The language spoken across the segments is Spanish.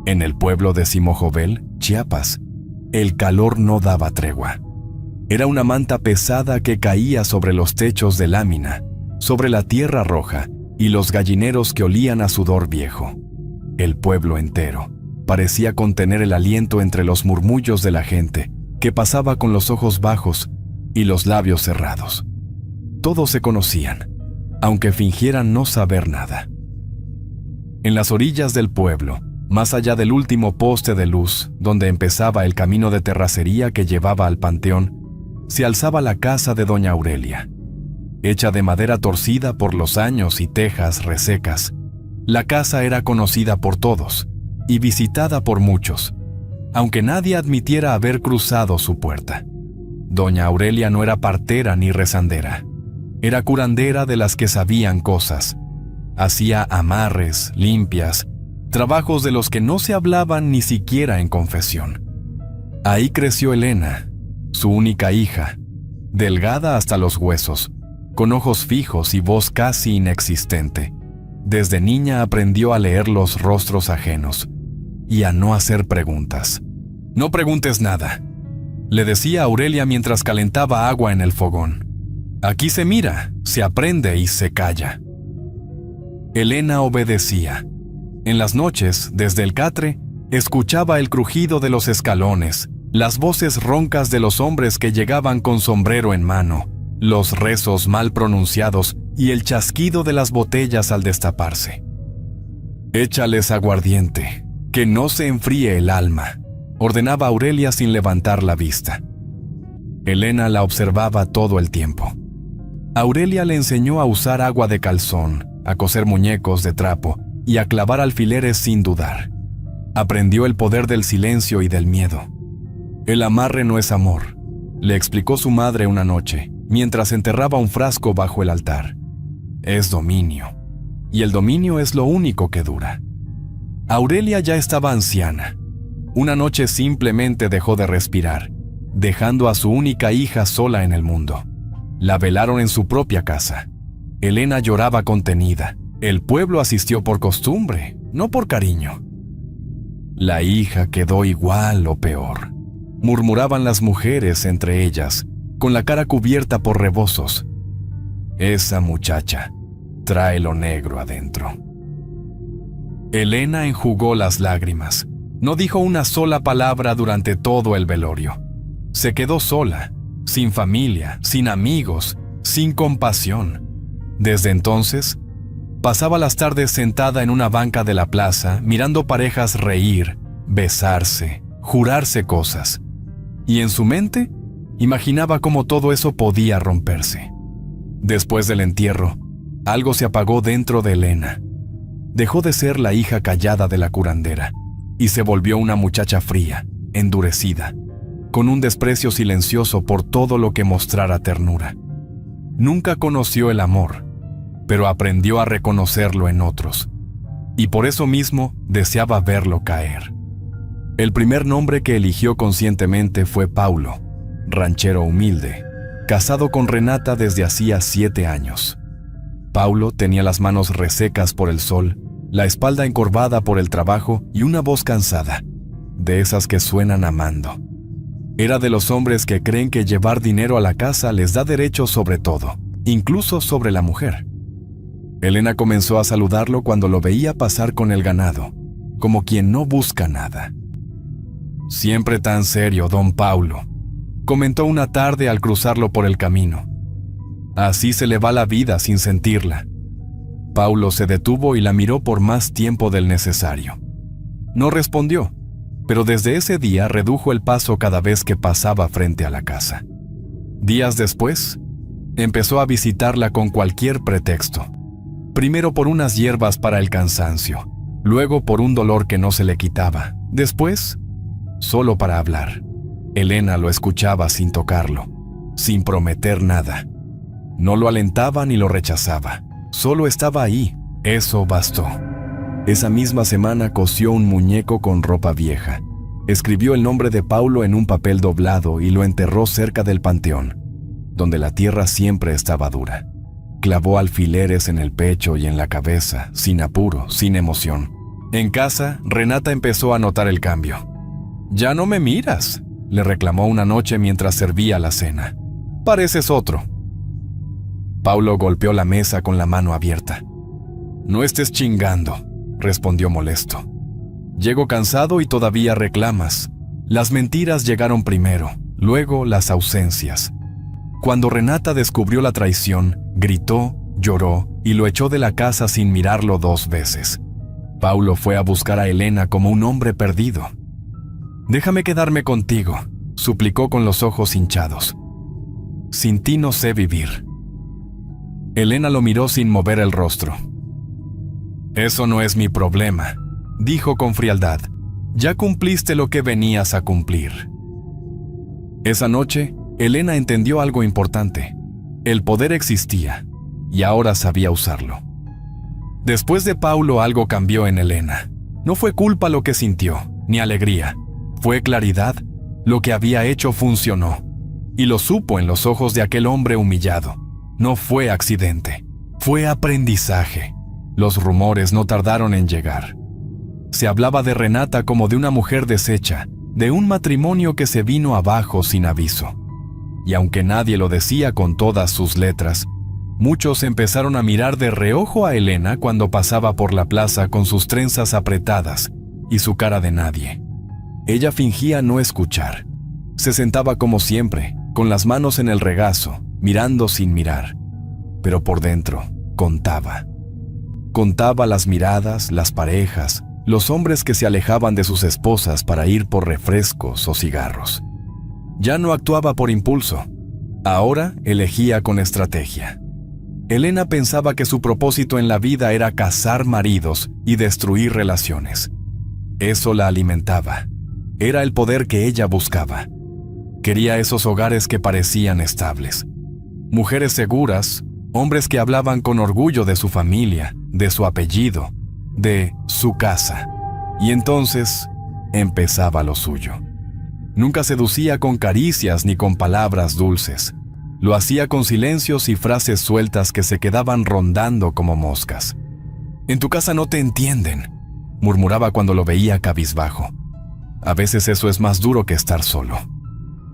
En el pueblo de Simojovel, Chiapas, el calor no daba tregua. Era una manta pesada que caía sobre los techos de lámina, sobre la tierra roja y los gallineros que olían a sudor viejo. El pueblo entero parecía contener el aliento entre los murmullos de la gente que pasaba con los ojos bajos y los labios cerrados. Todos se conocían, aunque fingieran no saber nada. En las orillas del pueblo, más allá del último poste de luz, donde empezaba el camino de terracería que llevaba al panteón, se alzaba la casa de doña Aurelia. Hecha de madera torcida por los años y tejas resecas, la casa era conocida por todos y visitada por muchos, aunque nadie admitiera haber cruzado su puerta. Doña Aurelia no era partera ni rezandera. Era curandera de las que sabían cosas. Hacía amarres, limpias, trabajos de los que no se hablaban ni siquiera en confesión. Ahí creció Elena, su única hija, delgada hasta los huesos, con ojos fijos y voz casi inexistente. Desde niña aprendió a leer los rostros ajenos y a no hacer preguntas. «No preguntes nada», le decía Aurelia mientras calentaba agua en el fogón. «Aquí se mira, se aprende y se calla». Elena obedecía. En las noches, desde el catre, escuchaba el crujido de los escalones, las voces roncas de los hombres que llegaban con sombrero en mano, los rezos mal pronunciados y el chasquido de las botellas al destaparse. «Échales aguardiente, que no se enfríe el alma», ordenaba Aurelia sin levantar la vista. Elena la observaba todo el tiempo. Aurelia le enseñó a usar agua de calzón, a coser muñecos de trapo y a clavar alfileres sin dudar. Aprendió el poder del silencio y del miedo. «El amarre no es amor», le explicó su madre una noche, mientras enterraba un frasco bajo el altar. «Es dominio, y el dominio es lo único que dura». Aurelia ya estaba anciana. Una noche simplemente dejó de respirar, dejando a su única hija sola en el mundo. La velaron en su propia casa. Elena lloraba contenida. El pueblo asistió por costumbre, no por cariño. «La hija quedó igual o peor», murmuraban las mujeres entre ellas, con la cara cubierta por rebozos. «Esa muchacha trae lo negro adentro». Elena enjugó las lágrimas. No dijo una sola palabra durante todo el velorio. Se quedó sola, sin familia, sin amigos, sin compasión. Desde entonces, pasaba las tardes sentada en una banca de la plaza, mirando parejas reír, besarse, jurarse cosas. Y en su mente, imaginaba cómo todo eso podía romperse. Después del entierro, algo se apagó dentro de Elena. Dejó de ser la hija callada de la curandera y se volvió una muchacha fría, endurecida, con un desprecio silencioso por todo lo que mostrara ternura. Nunca conoció el amor, pero aprendió a reconocerlo en otros, y por eso mismo deseaba verlo caer. El primer nombre que eligió conscientemente fue Paulo, ranchero humilde, casado con Renata desde hacía 7 años. Paulo tenía las manos resecas por el sol, la espalda encorvada por el trabajo y una voz cansada, de esas que suenan amando. Era de los hombres que creen que llevar dinero a la casa les da derecho sobre todo, incluso sobre la mujer. Elena comenzó a saludarlo cuando lo veía pasar con el ganado, como quien no busca nada. «Siempre tan serio, don Paulo», comentó una tarde al cruzarlo por el camino. «Así se le va la vida sin sentirla». Paulo se detuvo y la miró por más tiempo del necesario. No respondió, pero desde ese día redujo el paso cada vez que pasaba frente a la casa. Días después, empezó a visitarla con cualquier pretexto. Primero por unas hierbas para el cansancio, luego por un dolor que no se le quitaba, después, solo para hablar. Elena lo escuchaba sin tocarlo, sin prometer nada. No lo alentaba ni lo rechazaba. Solo estaba ahí, eso bastó. Esa misma semana cosió un muñeco con ropa vieja. Escribió el nombre de Paulo en un papel doblado y lo enterró cerca del panteón, donde la tierra siempre estaba dura. Clavó alfileres en el pecho y en la cabeza, sin apuro, sin emoción. En casa, Renata empezó a notar el cambio. «Ya no me miras», le reclamó una noche mientras servía la cena. «Pareces otro». Paulo golpeó la mesa con la mano abierta. «No estés chingando», respondió molesto. «Llego cansado y todavía reclamas. Las mentiras llegaron primero, luego las ausencias». Cuando Renata descubrió la traición, gritó, lloró y lo echó de la casa sin mirarlo 2 veces. Paulo fue a buscar a Elena como un hombre perdido. «Déjame quedarme contigo», suplicó con los ojos hinchados. «Sin ti no sé vivir». Elena lo miró sin mover el rostro. «Eso no es mi problema», dijo con frialdad. «Ya cumpliste lo que venías a cumplir». Esa noche, Elena entendió algo importante. El poder existía, y ahora sabía usarlo. Después de Paulo, algo cambió en Elena. No fue culpa lo que sintió, ni alegría. Fue claridad. Lo que había hecho funcionó. Y lo supo en los ojos de aquel hombre humillado. No fue accidente. Fue aprendizaje. Los rumores no tardaron en llegar. Se hablaba de Renata como de una mujer deshecha, de un matrimonio que se vino abajo sin aviso. Y aunque nadie lo decía con todas sus letras, muchos empezaron a mirar de reojo a Elena cuando pasaba por la plaza con sus trenzas apretadas y su cara de nadie. Ella fingía no escuchar. Se sentaba como siempre, con las manos en el regazo, mirando sin mirar. Pero por dentro, contaba. Contaba las miradas, las parejas, los hombres que se alejaban de sus esposas para ir por refrescos o cigarros. Ya no actuaba por impulso. Ahora elegía con estrategia. Elena pensaba que su propósito en la vida era cazar maridos y destruir relaciones. Eso la alimentaba. Era el poder que ella buscaba. Quería esos hogares que parecían estables. Mujeres seguras, hombres que hablaban con orgullo de su familia, de su apellido, de su casa. Y entonces empezaba lo suyo. Nunca seducía con caricias ni con palabras dulces. Lo hacía con silencios y frases sueltas que se quedaban rondando como moscas. «En tu casa no te entienden», murmuraba cuando lo veía cabizbajo. A veces eso es más duro que estar solo.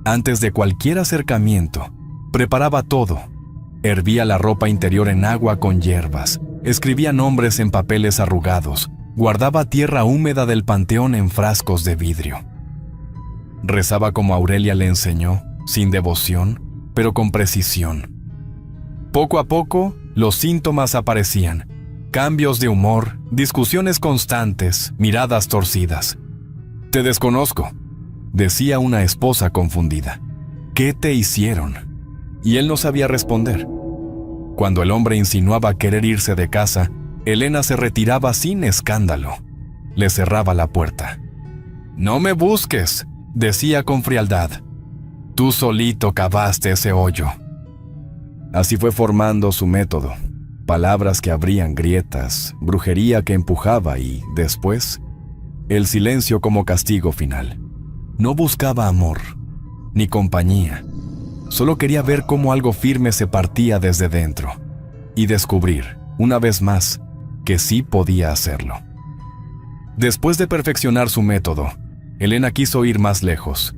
Antes de cualquier acercamiento, preparaba todo. Hervía la ropa interior en agua con hierbas, escribía nombres en papeles arrugados, guardaba tierra húmeda del panteón en frascos de vidrio. Rezaba como Aurelia le enseñó, sin devoción, pero con precisión. Poco a poco, los síntomas aparecían. Cambios de humor, discusiones constantes, miradas torcidas. «Te desconozco», decía una esposa confundida. «¿Qué te hicieron?». Y él no sabía responder. Cuando el hombre insinuaba querer irse de casa, Elena se retiraba sin escándalo. Le cerraba la puerta. «No me busques», decía con frialdad. «Tú solito cavaste ese hoyo». Así fue formando su método. Palabras que abrían grietas, brujería que empujaba y, después, el silencio como castigo final. No buscaba amor, ni compañía. Solo quería ver cómo algo firme se partía desde dentro y descubrir, una vez más, que sí podía hacerlo. Después de perfeccionar su método, Elena quiso ir más lejos.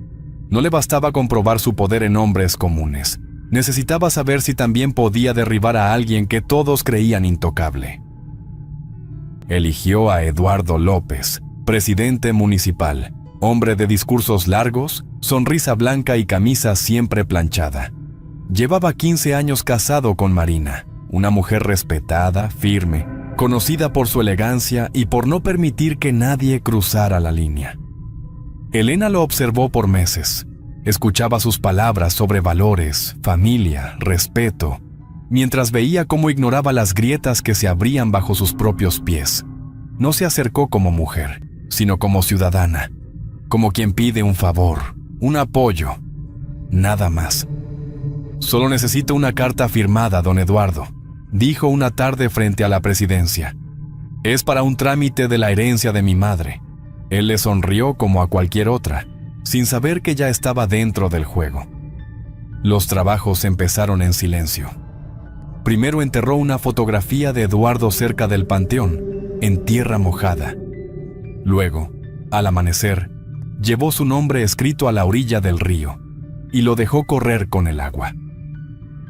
No le bastaba comprobar su poder en hombres comunes. Necesitaba saber si también podía derribar a alguien que todos creían intocable. Eligió a Eduardo López, presidente municipal, hombre de discursos largos, sonrisa blanca y camisa siempre planchada. Llevaba 15 años casado con Marina, una mujer respetada, firme, conocida por su elegancia y por no permitir que nadie cruzara la línea. Elena lo observó por meses. Escuchaba sus palabras sobre valores, familia, respeto, mientras veía cómo ignoraba las grietas que se abrían bajo sus propios pies. No se acercó como mujer, sino como ciudadana, como quien pide un favor, un apoyo, nada más. «Solo necesito una carta firmada, don Eduardo», dijo una tarde frente a la presidencia. «Es para un trámite de la herencia de mi madre». Él le sonrió como a cualquier otra, sin saber que ya estaba dentro del juego. Los trabajos empezaron en silencio. Primero enterró una fotografía de Eduardo cerca del panteón, en tierra mojada. Luego, al amanecer, llevó su nombre escrito a la orilla del río y lo dejó correr con el agua.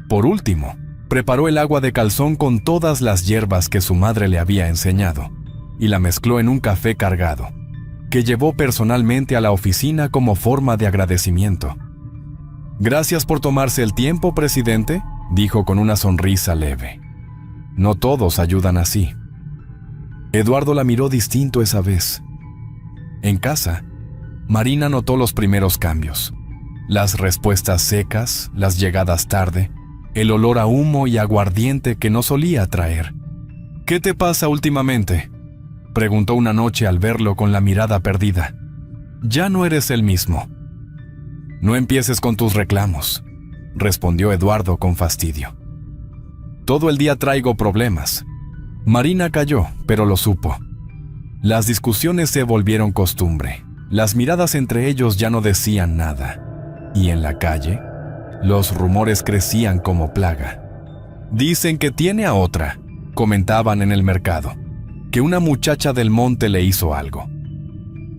Por último, preparó el agua de calzón con todas las hierbas que su madre le había enseñado y la mezcló en un café cargado, que llevó personalmente a la oficina como forma de agradecimiento. «Gracias por tomarse el tiempo, presidente», dijo con una sonrisa leve. «No todos ayudan así». Eduardo la miró distinto esa vez. En casa, Marina notó los primeros cambios. Las respuestas secas, las llegadas tarde, el olor a humo y aguardiente que no solía traer. «¿Qué te pasa últimamente?», preguntó una noche al verlo con la mirada perdida. «Ya no eres el mismo». «No empieces con tus reclamos», respondió Eduardo con fastidio. «Todo el día traigo problemas». Marina calló, pero lo supo. Las discusiones se volvieron costumbre. Las miradas entre ellos ya no decían nada. Y en la calle, los rumores crecían como plaga. «Dicen que tiene a otra», comentaban en el mercado, «que una muchacha del monte le hizo algo».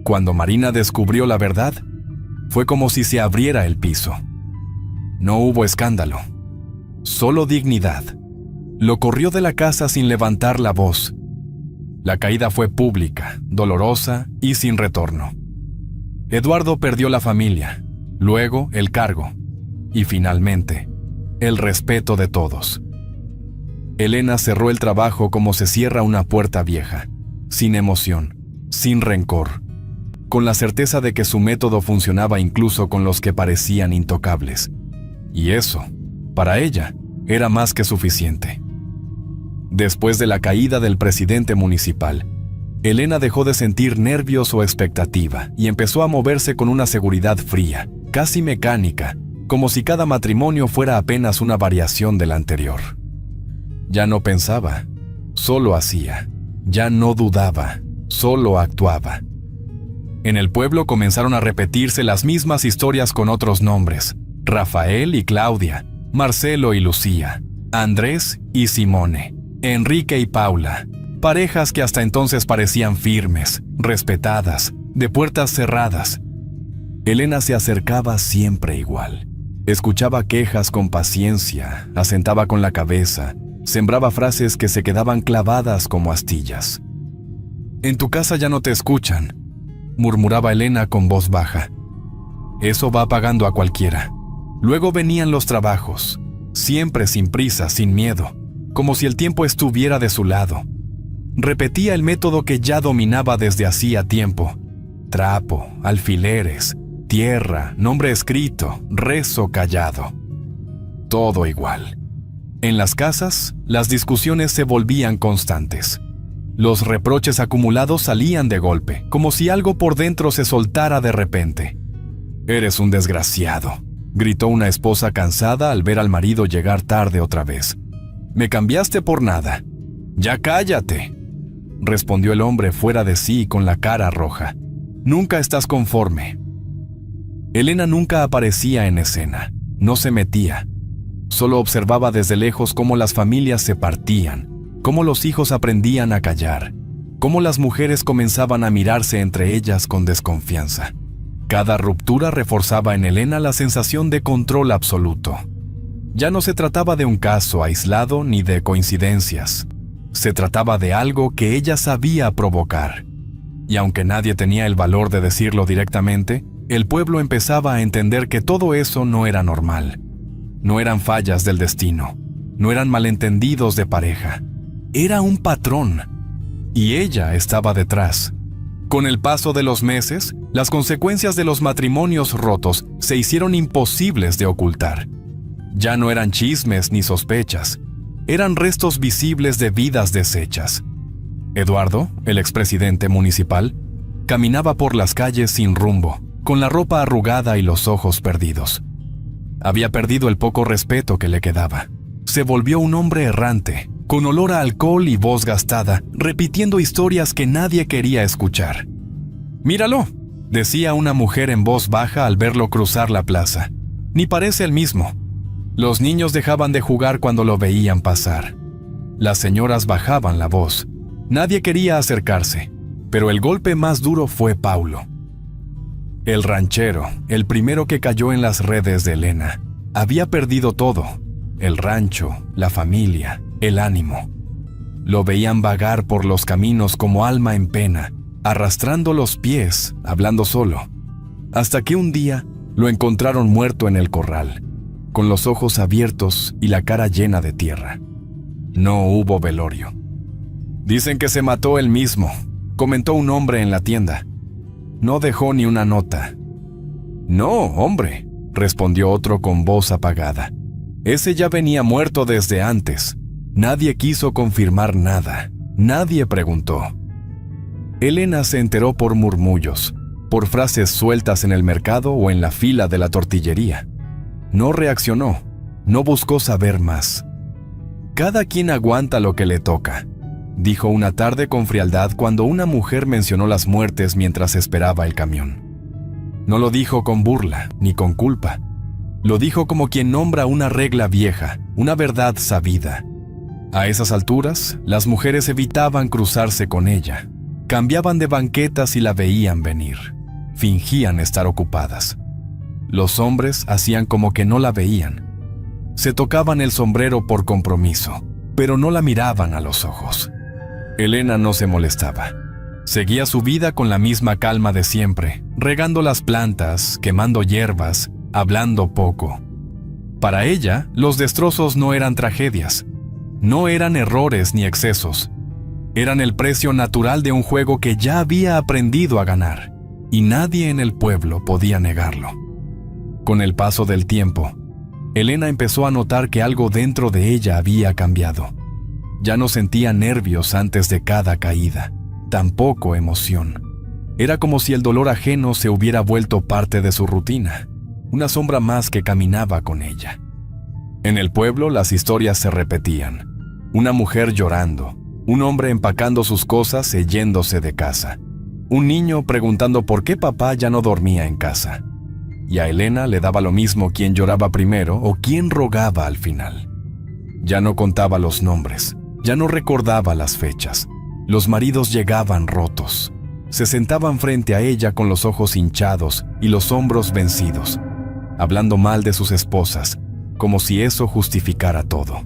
Cuando Marina descubrió la verdad, fue como si se abriera el piso. No hubo escándalo, solo dignidad. Lo corrió de la casa sin levantar la voz. La caída fue pública, dolorosa y sin retorno. Eduardo perdió la familia, luego el cargo y finalmente el respeto de todos. Elena cerró el trabajo como se cierra una puerta vieja, sin emoción, sin rencor, con la certeza de que su método funcionaba incluso con los que parecían intocables. Y eso, para ella, era más que suficiente. Después de la caída del presidente municipal, Elena dejó de sentir nervios o expectativa y empezó a moverse con una seguridad fría, casi mecánica, como si cada matrimonio fuera apenas una variación del anterior. Ya no pensaba, solo hacía. Ya no dudaba, solo actuaba. En el pueblo comenzaron a repetirse las mismas historias con otros nombres: Rafael y Claudia, Marcelo y Lucía, Andrés y Simone, Enrique y Paula, parejas que hasta entonces parecían firmes, respetadas, de puertas cerradas. Elena se acercaba siempre igual. Escuchaba quejas con paciencia, asentaba con la cabeza, sembraba frases que se quedaban clavadas como astillas. «En tu casa ya no te escuchan», murmuraba Elena con voz baja. «Eso va apagando a cualquiera». Luego venían los trabajos, siempre sin prisa, sin miedo, como si el tiempo estuviera de su lado. Repetía el método que ya dominaba desde hacía tiempo: trapo, alfileres, tierra, nombre escrito, rezo callado. Todo igual. En las casas, las discusiones se volvían constantes. Los reproches acumulados salían de golpe, como si algo por dentro se soltara de repente. «Eres un desgraciado», gritó una esposa cansada al ver al marido llegar tarde otra vez. «Me cambiaste por nada». «Ya cállate», respondió el hombre fuera de sí con la cara roja. «Nunca estás conforme». Elena nunca aparecía en escena, no se metía. Solo observaba desde lejos cómo las familias se partían, cómo los hijos aprendían a callar, cómo las mujeres comenzaban a mirarse entre ellas con desconfianza. Cada ruptura reforzaba en Elena la sensación de control absoluto. Ya no se trataba de un caso aislado ni de coincidencias. Se trataba de algo que ella sabía provocar. Y aunque nadie tenía el valor de decirlo directamente, el pueblo empezaba a entender que todo eso no era normal. No eran fallas del destino, no eran malentendidos de pareja. Era un patrón. Y ella estaba detrás. Con el paso de los meses, las consecuencias de los matrimonios rotos se hicieron imposibles de ocultar. Ya no eran chismes ni sospechas, eran restos visibles de vidas deshechas. Eduardo, el expresidente municipal, caminaba por las calles sin rumbo, con la ropa arrugada y los ojos perdidos. Había perdido el poco respeto que le quedaba. Se volvió un hombre errante, con olor a alcohol y voz gastada, repitiendo historias que nadie quería escuchar. «Míralo», decía una mujer en voz baja al verlo cruzar la plaza. «Ni parece el mismo». Los niños dejaban de jugar cuando lo veían pasar. Las señoras bajaban la voz. Nadie quería acercarse. Pero el golpe más duro fue Paulo. El ranchero, el primero que cayó en las redes de Elena, había perdido todo: el rancho, la familia, el ánimo. Lo veían vagar por los caminos como alma en pena, arrastrando los pies, hablando solo, hasta que un día lo encontraron muerto en el corral, con los ojos abiertos y la cara llena de tierra. No hubo velorio. «Dicen que se mató él mismo», comentó un hombre en la tienda. «No dejó ni una nota». «No, hombre», respondió otro con voz apagada. «Ese ya venía muerto desde antes. Nadie quiso confirmar nada. Nadie preguntó». Elena se enteró por murmullos, por frases sueltas en el mercado o en la fila de la tortillería. No reaccionó, no buscó saber más. «Cada quien aguanta lo que le toca», dijo una tarde con frialdad cuando una mujer mencionó las muertes mientras esperaba el camión. No lo dijo con burla ni con culpa. Lo dijo como quien nombra una regla vieja, una verdad sabida. A esas alturas, las mujeres evitaban cruzarse con ella. Cambiaban de banqueta si la veían venir. Fingían estar ocupadas. Los hombres hacían como que no la veían. Se tocaban el sombrero por compromiso, pero no la miraban a los ojos. Elena no se molestaba. Seguía su vida con la misma calma de siempre, regando las plantas, quemando hierbas, hablando poco. Para ella, los destrozos no eran tragedias. No eran errores ni excesos. Eran el precio natural de un juego que ya había aprendido a ganar, y nadie en el pueblo podía negarlo. Con el paso del tiempo, Elena empezó a notar que algo dentro de ella había cambiado. Ya no sentía nervios antes de cada caída, tampoco emoción. Era como si el dolor ajeno se hubiera vuelto parte de su rutina, una sombra más que caminaba con ella. En el pueblo las historias se repetían. Una mujer llorando, un hombre empacando sus cosas e yéndose de casa, un niño preguntando por qué papá ya no dormía en casa. Y a Elena le daba lo mismo quién lloraba primero o quién rogaba al final. Ya no contaba los nombres, ya no recordaba las fechas. Los maridos llegaban rotos. Se sentaban frente a ella con los ojos hinchados y los hombros vencidos, hablando mal de sus esposas, como si eso justificara todo.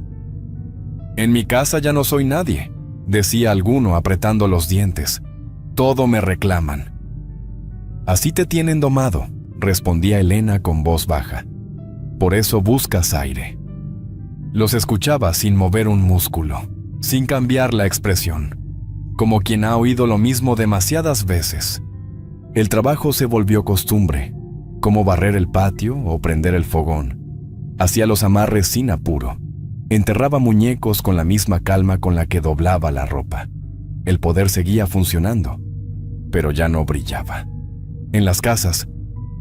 «En mi casa ya no soy nadie», decía alguno apretando los dientes. «Todo me reclaman». «Así te tienen domado», respondía Elena con voz baja. «Por eso buscas aire». Los escuchaba sin mover un músculo, sin cambiar la expresión, como quien ha oído lo mismo demasiadas veces. El trabajo se volvió costumbre, como barrer el patio o prender el fogón. Hacía los amarres sin apuro. Enterraba muñecos con la misma calma con la que doblaba la ropa. El poder seguía funcionando, pero ya no brillaba. En las casas,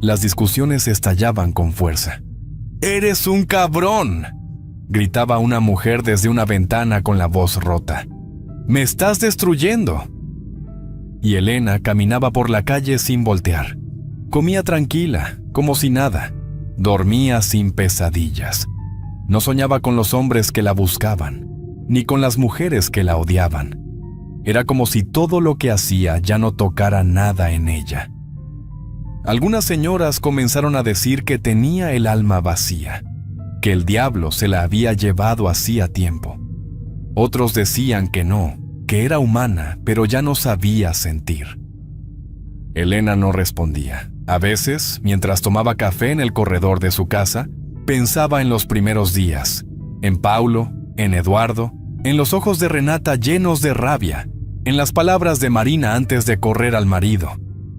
las discusiones estallaban con fuerza. «¡Eres un cabrón!», gritaba una mujer desde una ventana con la voz rota. «¡Me estás destruyendo!». Y Elena caminaba por la calle sin voltear. Comía tranquila, como si nada. Dormía sin pesadillas. No soñaba con los hombres que la buscaban, ni con las mujeres que la odiaban. Era como si todo lo que hacía ya no tocara nada en ella. Algunas señoras comenzaron a decir que tenía el alma vacía, que el diablo se la había llevado hacía tiempo. Otros decían que no, que era humana, pero ya no sabía sentir. Elena no respondía. A veces, mientras tomaba café en el corredor de su casa, pensaba en los primeros días, en Paulo, en Eduardo, en los ojos de Renata llenos de rabia, en las palabras de Marina antes de correr al marido,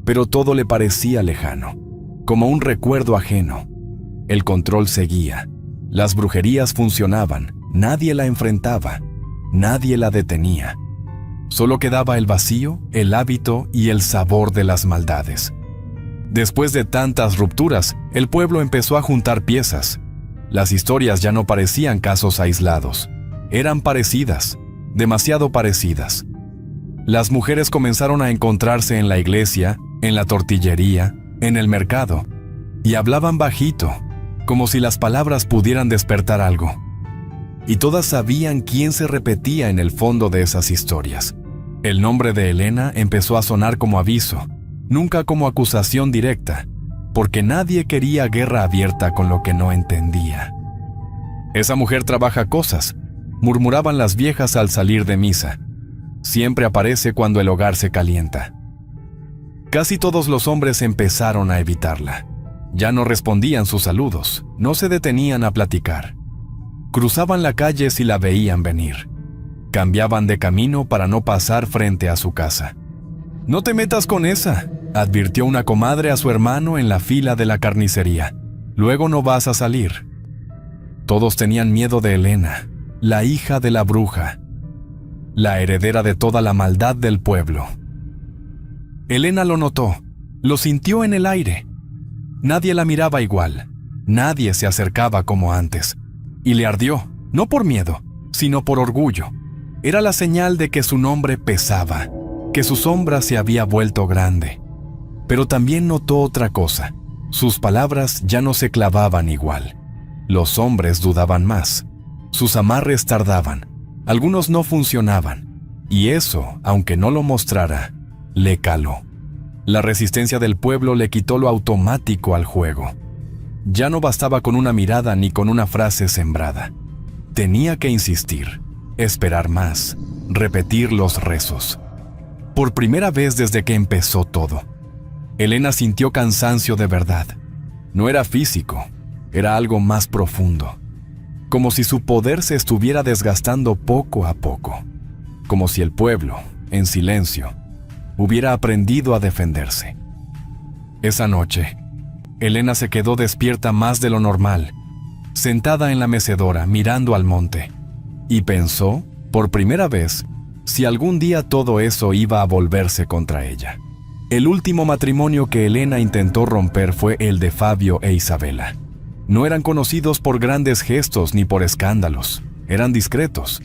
pero todo le parecía lejano, como un recuerdo ajeno. El control seguía, las brujerías funcionaban, nadie la enfrentaba, nadie la detenía. Solo quedaba el vacío, el hábito y el sabor de las maldades. Después de tantas rupturas, el pueblo empezó a juntar piezas. Las historias ya no parecían casos aislados. Eran parecidas, demasiado parecidas. Las mujeres comenzaron a encontrarse en la iglesia, en la tortillería, en el mercado, y hablaban bajito, como si las palabras pudieran despertar algo. Y todas sabían quién se repetía en el fondo de esas historias. El nombre de Elena empezó a sonar como aviso, nunca como acusación directa, porque nadie quería guerra abierta con lo que no entendía. «Esa mujer trabaja cosas», murmuraban las viejas al salir de misa. «Siempre aparece cuando el hogar se calienta». Casi todos los hombres empezaron a evitarla. Ya no respondían sus saludos, no se detenían a platicar. Cruzaban la calle si la veían venir. Cambiaban de camino para no pasar frente a su casa. «No te metas con esa», advirtió una comadre a su hermano en la fila de la carnicería. «Luego no vas a salir». Todos tenían miedo de Elena, la hija de la bruja, la heredera de toda la maldad del pueblo. Elena lo notó, lo sintió en el aire. Nadie la miraba igual, nadie se acercaba como antes. Y le ardió, no por miedo, sino por orgullo. Era la señal de que su nombre pesaba, que su sombra se había vuelto grande. Pero también notó otra cosa, sus palabras ya no se clavaban igual. Los hombres dudaban más, sus amarres tardaban, algunos no funcionaban. Y eso, aunque no lo mostrara, le caló. La resistencia del pueblo le quitó lo automático al juego. Ya no bastaba con una mirada ni con una frase sembrada. Tenía que insistir, esperar más, repetir los rezos. Por primera vez desde que empezó todo, Elena sintió cansancio de verdad. No era físico, era algo más profundo. Como si su poder se estuviera desgastando poco a poco. Como si el pueblo, en silencio, hubiera aprendido a defenderse. Esa noche, Elena se quedó despierta más de lo normal, sentada en la mecedora mirando al monte, y pensó, por primera vez, si algún día todo eso iba a volverse contra ella. El último matrimonio que Elena intentó romper fue el de Fabio e Isabela. No eran conocidos por grandes gestos ni por escándalos, eran discretos,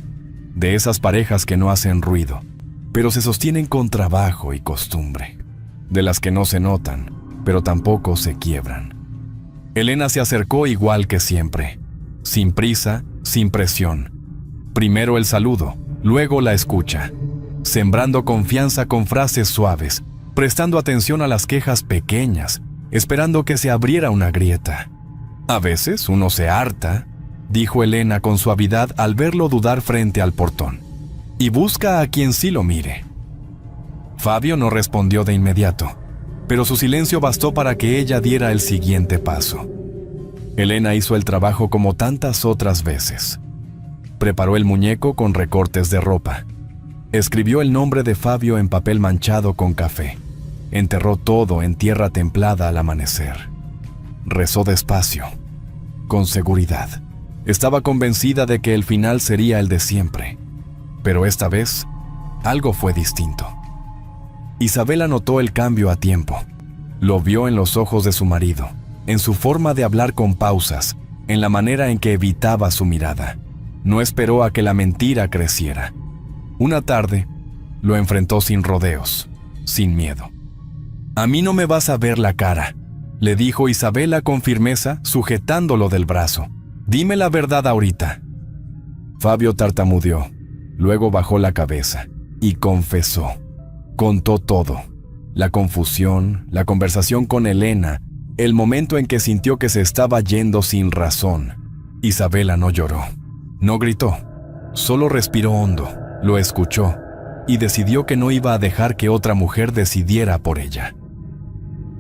de esas parejas que no hacen ruido, pero se sostienen con trabajo y costumbre, de las que no se notan, pero tampoco se quiebran. Elena se acercó igual que siempre, sin prisa, sin presión. Primero el saludo, luego la escucha, sembrando confianza con frases suaves, prestando atención a las quejas pequeñas, esperando que se abriera una grieta. «A veces uno se harta», dijo Elena con suavidad al verlo dudar frente al portón, «y busca a quien sí lo mire». Fabio no respondió de inmediato, pero su silencio bastó para que ella diera el siguiente paso. Elena hizo el trabajo como tantas otras veces. Preparó el muñeco con recortes de ropa. Escribió el nombre de Fabio en papel manchado con café. Enterró todo en tierra templada al amanecer. Rezó despacio, con seguridad. Estaba convencida de que el final sería el de siempre. Pero esta vez, algo fue distinto. Isabela notó el cambio a tiempo. Lo vio en los ojos de su marido, en su forma de hablar con pausas, en la manera en que evitaba su mirada. No esperó a que la mentira creciera. Una tarde, lo enfrentó sin rodeos, sin miedo. «A mí no me vas a ver la cara», le dijo Isabela con firmeza, sujetándolo del brazo. «Dime la verdad ahorita». Fabio tartamudeó, luego bajó la cabeza y confesó. Contó todo: la confusión, la conversación con Elena, el momento en que sintió que se estaba yendo sin razón. Isabela no lloró, no gritó, solo respiró hondo, lo escuchó y decidió que no iba a dejar que otra mujer decidiera por ella.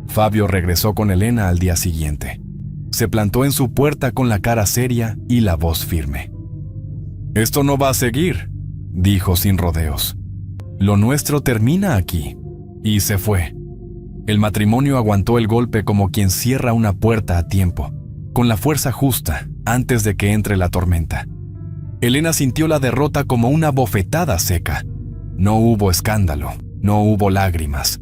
Fabio regresó con Elena al día siguiente. Se plantó en su puerta con la cara seria y la voz firme. «Esto no va a seguir», dijo sin rodeos. «Lo nuestro termina aquí». Y se fue. El matrimonio aguantó el golpe como quien cierra una puerta a tiempo, con la fuerza justa, antes de que entre la tormenta. Elena sintió la derrota como una bofetada seca. No hubo escándalo, no hubo lágrimas.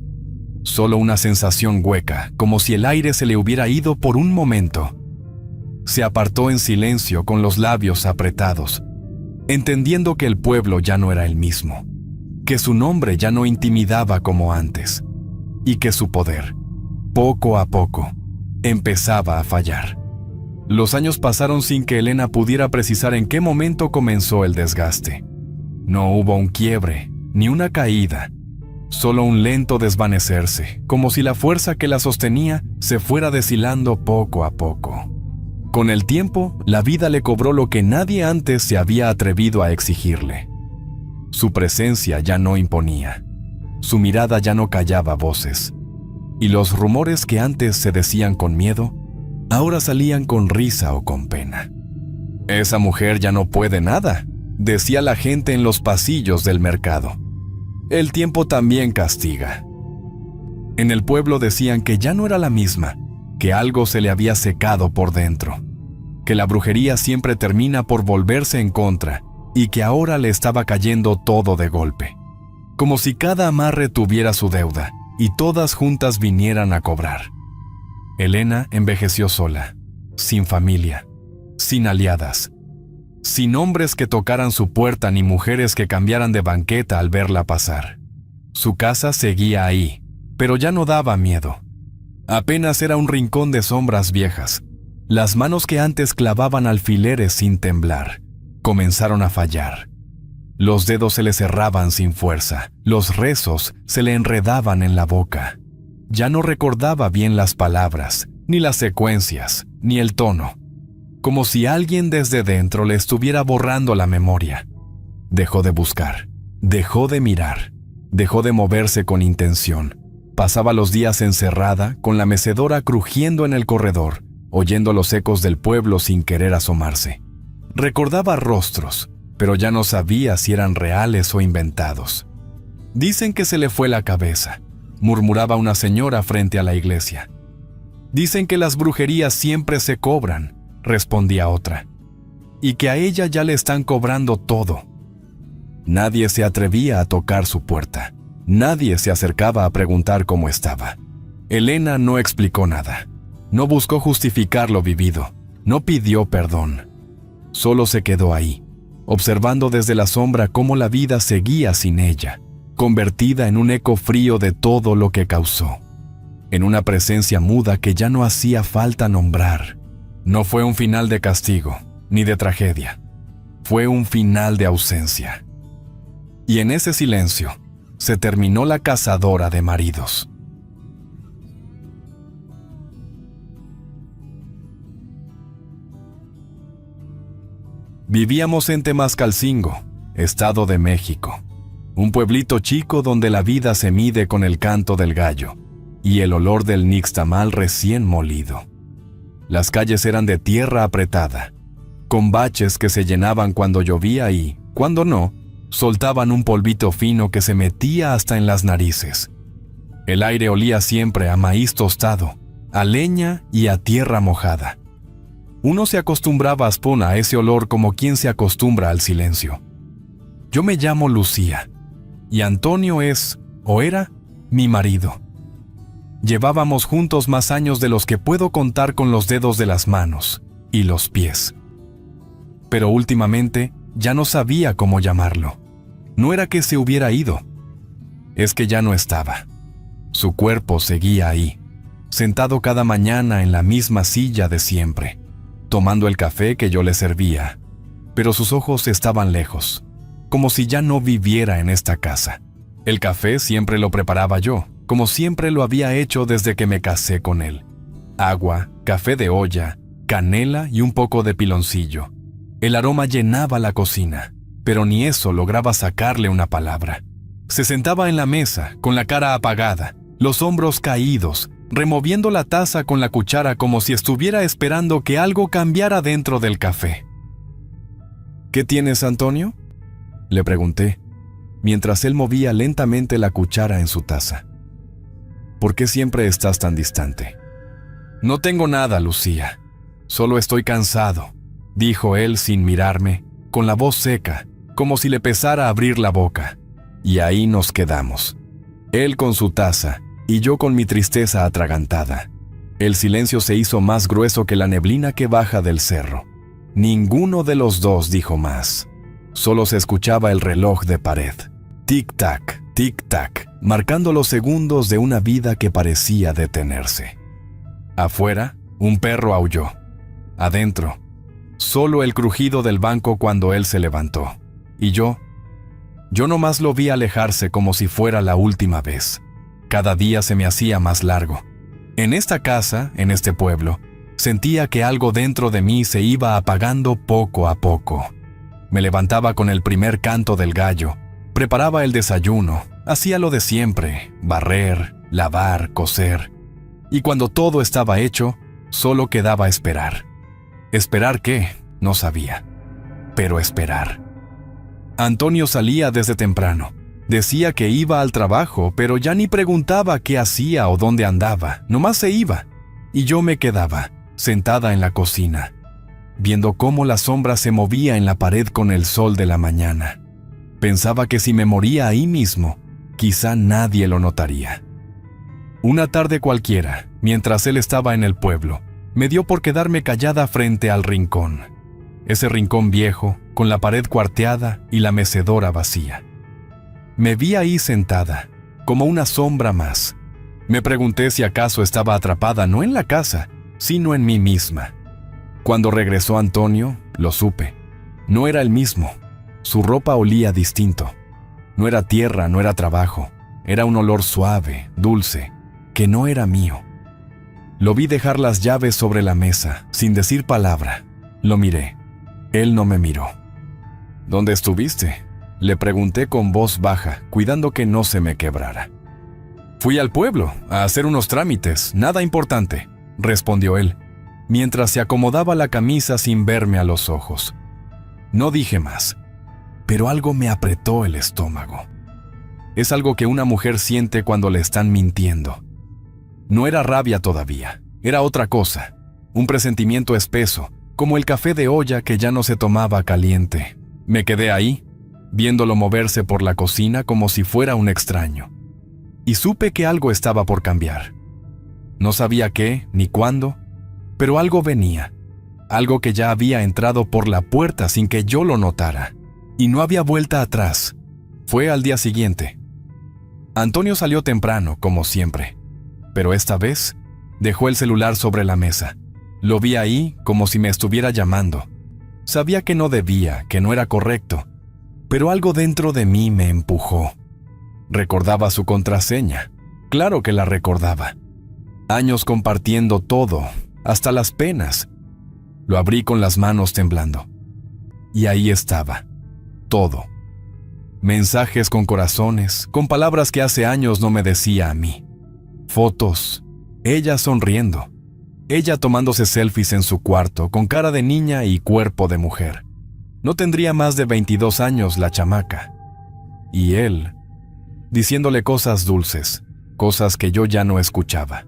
Solo una sensación hueca, como si el aire se le hubiera ido por un momento. Se apartó en silencio con los labios apretados, entendiendo que el pueblo ya no era el mismo, que su nombre ya no intimidaba como antes, y que su poder, poco a poco, empezaba a fallar. Los años pasaron sin que Elena pudiera precisar en qué momento comenzó el desgaste. No hubo un quiebre, ni una caída, solo un lento desvanecerse, como si la fuerza que la sostenía se fuera deshilando poco a poco. Con el tiempo, la vida le cobró lo que nadie antes se había atrevido a exigirle. Su presencia ya no imponía, su mirada ya no callaba voces, y los rumores que antes se decían con miedo, ahora salían con risa o con pena. «Esa mujer ya no puede nada», decía la gente en los pasillos del mercado. «El tiempo también castiga». En el pueblo decían que ya no era la misma, que algo se le había secado por dentro, que la brujería siempre termina por volverse en contra y que ahora le estaba cayendo todo de golpe, como si cada amarre tuviera su deuda y todas juntas vinieran a cobrar. Elena envejeció sola, sin familia, sin aliadas, sin hombres que tocaran su puerta ni mujeres que cambiaran de banqueta al verla pasar. Su casa seguía ahí, pero ya no daba miedo. Apenas era un rincón de sombras viejas. Las manos que antes clavaban alfileres sin temblar, comenzaron a fallar. Los dedos se le cerraban sin fuerza, los rezos se le enredaban en la boca. Ya no recordaba bien las palabras, ni las secuencias, ni el tono, como si alguien desde dentro le estuviera borrando la memoria. Dejó de buscar, dejó de mirar, dejó de moverse con intención. Pasaba los días encerrada, con la mecedora crujiendo en el corredor, oyendo los ecos del pueblo sin querer asomarse. Recordaba rostros, pero ya no sabía si eran reales o inventados. «Dicen que se le fue la cabeza», murmuraba una señora frente a la iglesia. «Dicen que las brujerías siempre se cobran», respondía otra, «y que a ella ya le están cobrando todo». Nadie se atrevía a tocar su puerta. Nadie se acercaba a preguntar cómo estaba. Elena no explicó nada. No buscó justificar lo vivido. No pidió perdón. Solo se quedó ahí, observando desde la sombra cómo la vida seguía sin ella, convertida en un eco frío de todo lo que causó, en una presencia muda que ya no hacía falta nombrar. No fue un final de castigo, ni de tragedia. Fue un final de ausencia. Y en ese silencio se terminó la cazadora de maridos. Vivíamos en Temascalcingo, Estado de México, un pueblito chico donde la vida se mide con el canto del gallo y el olor del nixtamal recién molido. Las calles eran de tierra apretada, con baches que se llenaban cuando llovía y, cuando no, soltaban un polvito fino que se metía hasta en las narices. El aire olía siempre a maíz tostado, a leña y a tierra mojada. Uno se acostumbraba a ese olor como quien se acostumbra al silencio. Yo me llamo Lucía, y Antonio es, o era, mi marido. Llevábamos juntos más años de los que puedo contar con los dedos de las manos y los pies. Pero últimamente ya no sabía cómo llamarlo. No era que se hubiera ido, es que ya no estaba. Su cuerpo seguía ahí, sentado cada mañana en la misma silla de siempre, tomando el café que yo le servía, pero sus ojos estaban lejos, como si ya no viviera en esta casa. El café siempre lo preparaba yo, como siempre lo había hecho desde que me casé con él. Agua, café de olla, canela y un poco de piloncillo. El aroma llenaba la cocina, pero ni eso lograba sacarle una palabra. Se sentaba en la mesa, con la cara apagada, los hombros caídos, removiendo la taza con la cuchara como si estuviera esperando que algo cambiara dentro del café. «¿Qué tienes, Antonio?», le pregunté, mientras él movía lentamente la cuchara en su taza. «¿Por qué siempre estás tan distante?». «No tengo nada, Lucía. Solo estoy cansado», dijo él sin mirarme, con la voz seca, como si le pesara abrir la boca. Y ahí nos quedamos. Él con su taza y yo con mi tristeza atragantada. El silencio se hizo más grueso que la neblina que baja del cerro. Ninguno de los dos dijo más. Solo se escuchaba el reloj de pared. Tic-tac, tic-tac, marcando los segundos de una vida que parecía detenerse. Afuera, un perro aulló. Adentro, solo el crujido del banco cuando él se levantó. Y yo Yo nomás lo vi alejarse como si fuera la última vez. Cada día se me hacía más largo. En esta casa, en este pueblo, sentía que algo dentro de mí se iba apagando poco a poco. Me levantaba con el primer canto del gallo, preparaba el desayuno, hacía lo de siempre, barrer, lavar, coser. Y cuando todo estaba hecho, solo quedaba esperar. ¿Esperar qué? No sabía. Pero esperar. Antonio salía desde temprano. Decía que iba al trabajo, pero ya ni preguntaba qué hacía o dónde andaba, nomás se iba. Y yo me quedaba, sentada en la cocina, viendo cómo la sombra se movía en la pared con el sol de la mañana. Pensaba que si me moría ahí mismo, quizá nadie lo notaría. Una tarde cualquiera, mientras él estaba en el pueblo, me dio por quedarme callada frente al rincón. Ese rincón viejo, con la pared cuarteada y la mecedora vacía. Me vi ahí sentada, como una sombra más. Me pregunté si acaso estaba atrapada no en la casa, sino en mí misma. Cuando regresó Antonio, lo supe. No era el mismo. Su ropa olía distinto. No era tierra, no era trabajo. Era un olor suave, dulce, que no era mío. Lo vi dejar las llaves sobre la mesa, sin decir palabra. Lo miré. Él no me miró. ¿Dónde estuviste?, le pregunté con voz baja, cuidando que no se me quebrara. Fui al pueblo, a hacer unos trámites, nada importante, respondió él, mientras se acomodaba la camisa sin verme a los ojos. No dije más, pero algo me apretó el estómago. Es algo que una mujer siente cuando le están mintiendo. No era rabia todavía, era otra cosa, un presentimiento espeso, como el café de olla que ya no se tomaba caliente. Me quedé ahí, viéndolo moverse por la cocina como si fuera un extraño. Y supe que algo estaba por cambiar. No sabía qué ni cuándo, pero algo venía, algo que ya había entrado por la puerta sin que yo lo notara, y no había vuelta atrás. Fue al día siguiente. Antonio salió temprano, como siempre, pero esta vez dejó el celular sobre la mesa. Lo vi ahí como si me estuviera llamando. Sabía que no debía, que no era correcto, pero algo dentro de mí me empujó. Recordaba su contraseña. Claro que la recordaba. Años compartiendo todo, hasta las penas. Lo abrí con las manos temblando. Y ahí estaba. Todo. Mensajes con corazones, con palabras que hace años no me decía a mí. Fotos. Ella sonriendo. Ella tomándose selfies en su cuarto, con cara de niña y cuerpo de mujer. No tendría más de 22 años la chamaca. Y él, diciéndole cosas dulces, cosas que yo ya no escuchaba.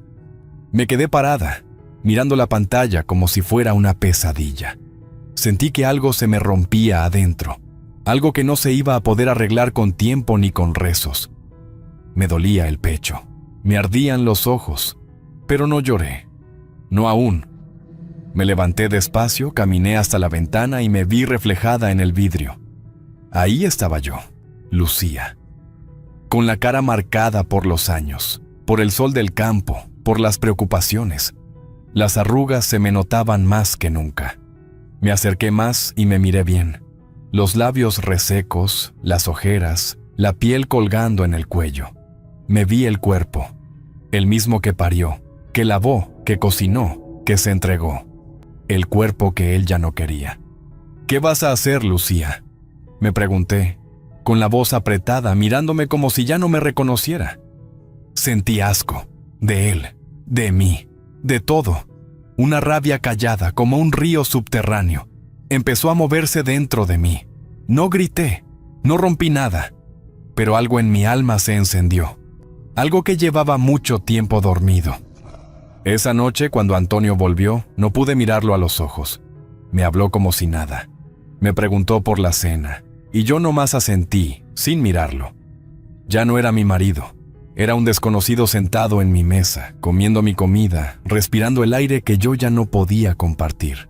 Me quedé parada, mirando la pantalla como si fuera una pesadilla. Sentí que algo se me rompía adentro, algo que no se iba a poder arreglar con tiempo ni con rezos. Me dolía el pecho, me ardían los ojos, pero no lloré, no aún. Me levanté despacio, caminé hasta la ventana y me vi reflejada en el vidrio. Ahí estaba yo, Lucía, con la cara marcada por los años, por el sol del campo, por las preocupaciones. Las arrugas se me notaban más que nunca. Me acerqué más y me miré bien. Los labios resecos, las ojeras, la piel colgando en el cuello. Me vi el cuerpo, el mismo que parió, que lavó, que cocinó, que se entregó. El cuerpo que él ya no quería. ¿Qué vas a hacer, Lucía?, me pregunté, con la voz apretada, mirándome como si ya no me reconociera. Sentí asco, de él, de mí, de todo. Una rabia callada, como un río subterráneo, empezó a moverse dentro de mí. No grité, no rompí nada, pero algo en mi alma se encendió. Algo que llevaba mucho tiempo dormido. Esa noche, cuando Antonio volvió, no pude mirarlo a los ojos. Me habló como si nada. Me preguntó por la cena, y yo nomás asentí, sin mirarlo. Ya no era mi marido. Era un desconocido sentado en mi mesa, comiendo mi comida, respirando el aire que yo ya no podía compartir.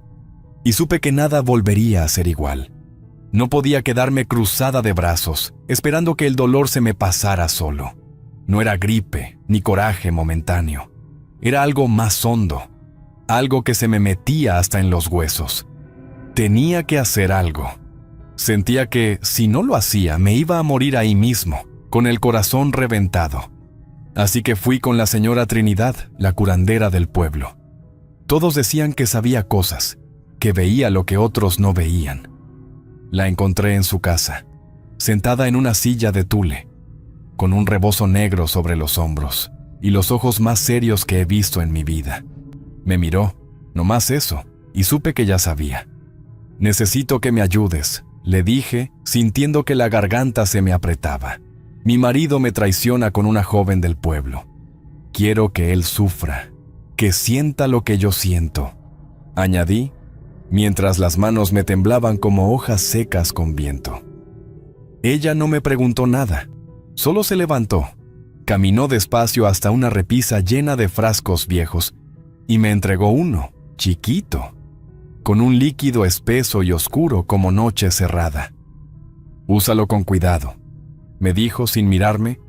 Y supe que nada volvería a ser igual. No podía quedarme cruzada de brazos, esperando que el dolor se me pasara solo. No era gripe, ni coraje momentáneo. Era algo más hondo, algo que se me metía hasta en los huesos. Tenía que hacer algo. Sentía que, si no lo hacía, me iba a morir ahí mismo, con el corazón reventado. Así que fui con la señora Trinidad, la curandera del pueblo. Todos decían que sabía cosas, que veía lo que otros no veían. La encontré en su casa, sentada en una silla de tule, con un rebozo negro sobre los hombros y los ojos más serios que he visto en mi vida. Me miró, nomás eso, y supe que ya sabía. «Necesito que me ayudes», le dije, sintiendo que la garganta se me apretaba. «Mi marido me traiciona con una joven del pueblo. Quiero que él sufra, que sienta lo que yo siento», añadí, mientras las manos me temblaban como hojas secas con viento. Ella no me preguntó nada, solo se levantó, caminó despacio hasta una repisa llena de frascos viejos y me entregó uno, chiquito, con un líquido espeso y oscuro como noche cerrada. «Úsalo con cuidado», me dijo sin mirarme,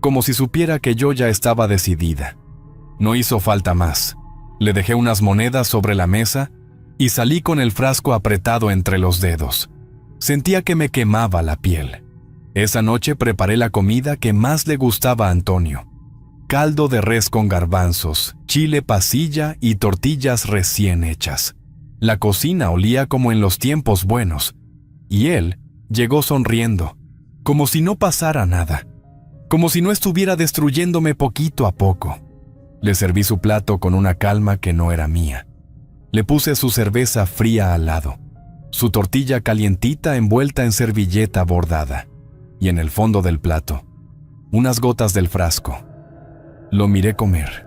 como si supiera que yo ya estaba decidida. No hizo falta más. Le dejé unas monedas sobre la mesa y salí con el frasco apretado entre los dedos. Sentía que me quemaba la piel. Esa noche preparé la comida que más le gustaba a Antonio. Caldo de res con garbanzos, chile pasilla y tortillas recién hechas. La cocina olía como en los tiempos buenos, y él llegó sonriendo, como si no pasara nada, como si no estuviera destruyéndome poquito a poco. Le serví su plato con una calma que no era mía. Le puse su cerveza fría al lado, su tortilla calientita envuelta en servilleta bordada, y en el fondo del plato, unas gotas del frasco. Lo miré comer.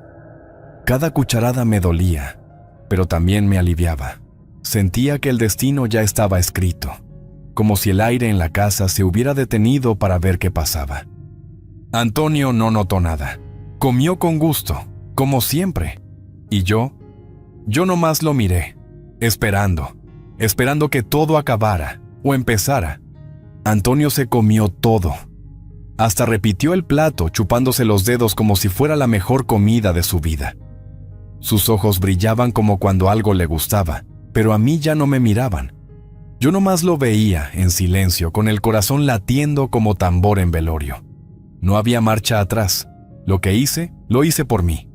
Cada cucharada me dolía, pero también me aliviaba. Sentía que el destino ya estaba escrito, como si el aire en la casa se hubiera detenido para ver qué pasaba. Antonio no notó nada. Comió con gusto, como siempre. Y yo nomás lo miré, esperando que todo acabara o empezara. Antonio se comió todo. Hasta repitió el plato, chupándose los dedos como si fuera la mejor comida de su vida. Sus ojos brillaban como cuando algo le gustaba, pero a mí ya no me miraban. Yo nomás lo veía, en silencio, con el corazón latiendo como tambor en velorio. No había marcha atrás. Lo que hice, lo hice por mí.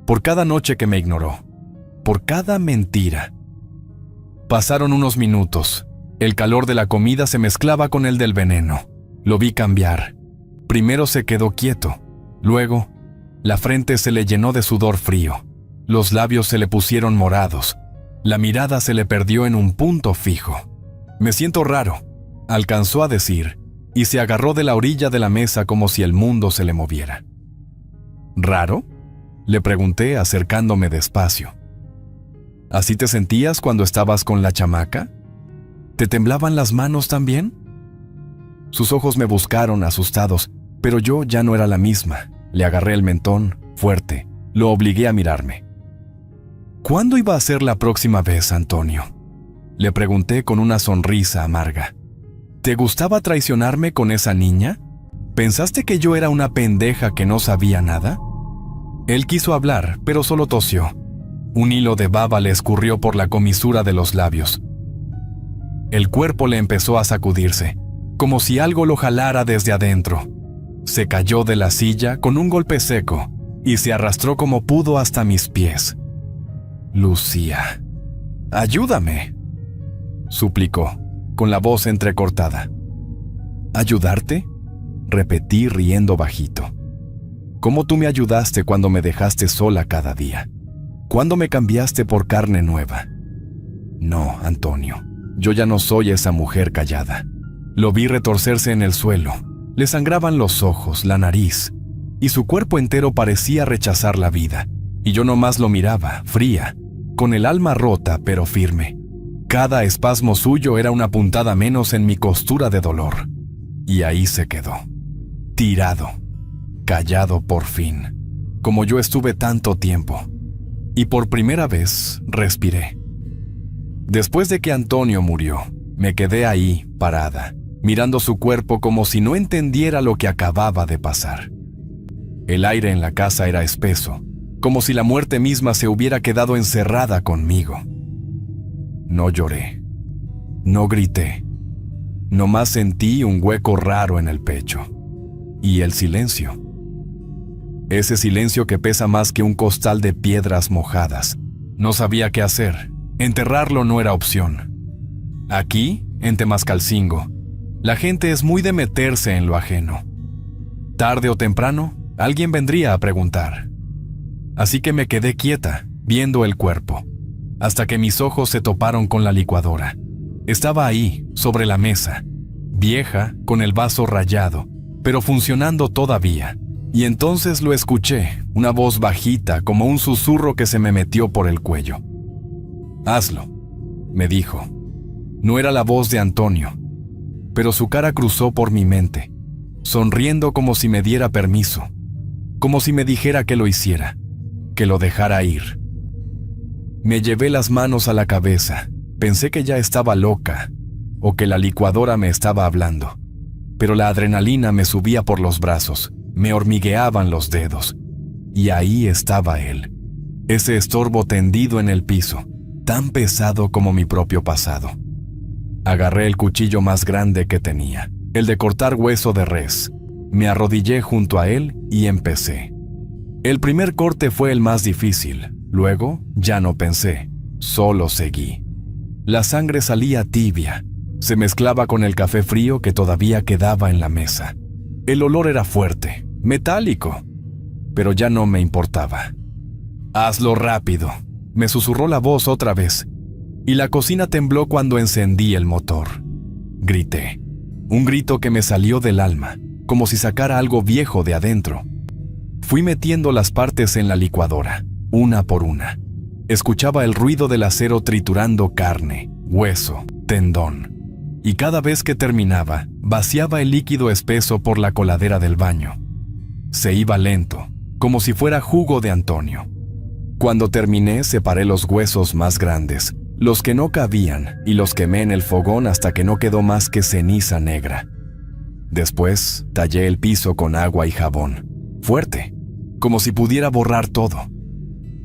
Por cada noche que me ignoró. Por cada mentira. Pasaron unos minutos. El calor de la comida se mezclaba con el del veneno. Lo vi cambiar. Primero se quedó quieto. Luego, la frente se le llenó de sudor frío. Los labios se le pusieron morados. La mirada se le perdió en un punto fijo. «Me siento raro», alcanzó a decir, y se agarró de la orilla de la mesa como si el mundo se le moviera. «¿Raro?», le pregunté acercándome despacio. «¿Así te sentías cuando estabas con la chamaca? ¿Te temblaban las manos también?». Sus ojos me buscaron asustados, pero yo ya no era la misma. Le agarré el mentón, fuerte, lo obligué a mirarme. «¿Cuándo iba a ser la próxima vez, Antonio?», le pregunté con una sonrisa amarga. «¿Te gustaba traicionarme con esa niña? ¿Pensaste que yo era una pendeja que no sabía nada?». Él quiso hablar, pero solo tosió. Un hilo de baba le escurrió por la comisura de los labios. El cuerpo le empezó a sacudirse, como si algo lo jalara desde adentro. Se cayó de la silla con un golpe seco y se arrastró como pudo hasta mis pies. «Lucía, ayúdame», suplicó, con la voz entrecortada. «¿Ayudarte?», repetí riendo bajito. «¿Cómo tú me ayudaste cuando me dejaste sola cada día? ¿Cuándo me cambiaste por carne nueva?». «No, Antonio, yo ya no soy esa mujer callada». Lo vi retorcerse en el suelo. Le sangraban los ojos, la nariz, y su cuerpo entero parecía rechazar la vida. Y yo nomás lo miraba, fría, con el alma rota pero firme. Cada espasmo suyo era una puntada menos en mi costura de dolor. Y ahí se quedó, tirado, callado por fin, como yo estuve tanto tiempo. Y por primera vez respiré. Después de que Antonio murió, me quedé ahí, parada, mirando su cuerpo como si no entendiera lo que acababa de pasar. El aire en la casa era espeso, como si la muerte misma se hubiera quedado encerrada conmigo. No lloré, no grité, Nomás sentí un hueco raro en el pecho. Y el silencio. Ese silencio que pesa más que un costal de piedras mojadas. No sabía qué hacer. Enterrarlo no era opción. Aquí, en Temascalcingo, la gente es muy de meterse en lo ajeno. Tarde o temprano, alguien vendría a preguntar. Así que me quedé quieta, viendo el cuerpo, hasta que mis ojos se toparon con la licuadora. Estaba ahí, sobre la mesa, vieja, con el vaso rayado, pero funcionando todavía. Y entonces lo escuché, una voz bajita, como un susurro que se me metió por el cuello. «Hazlo», me dijo. No era la voz de Antonio, pero su cara cruzó por mi mente, sonriendo como si me diera permiso, como si me dijera que lo hiciera, que lo dejara ir. Me llevé las manos a la cabeza, pensé que ya estaba loca, o que la licuadora me estaba hablando, pero la adrenalina me subía por los brazos, me hormigueaban los dedos, y ahí estaba él, ese estorbo tendido en el piso, tan pesado como mi propio pasado. Agarré el cuchillo más grande que tenía, el de cortar hueso de res. Me arrodillé junto a él y empecé. El primer corte fue el más difícil, luego ya no pensé, solo seguí. La sangre salía tibia, se mezclaba con el café frío que todavía quedaba en la mesa. El olor era fuerte, metálico, pero ya no me importaba. «Hazlo rápido», me susurró la voz otra vez, y la cocina tembló cuando encendí el motor. Grité, un grito que me salió del alma, como si sacara algo viejo de adentro. Fui metiendo las partes en la licuadora, una por una. Escuchaba el ruido del acero triturando carne, hueso, tendón. Y cada vez que terminaba, vaciaba el líquido espeso por la coladera del baño. Se iba lento, como si fuera jugo de Antonio. Cuando terminé, separé los huesos más grandes, los que no cabían, y los quemé en el fogón hasta que no quedó más que ceniza negra. Después, tallé el piso con agua y jabón, fuerte, como si pudiera borrar todo.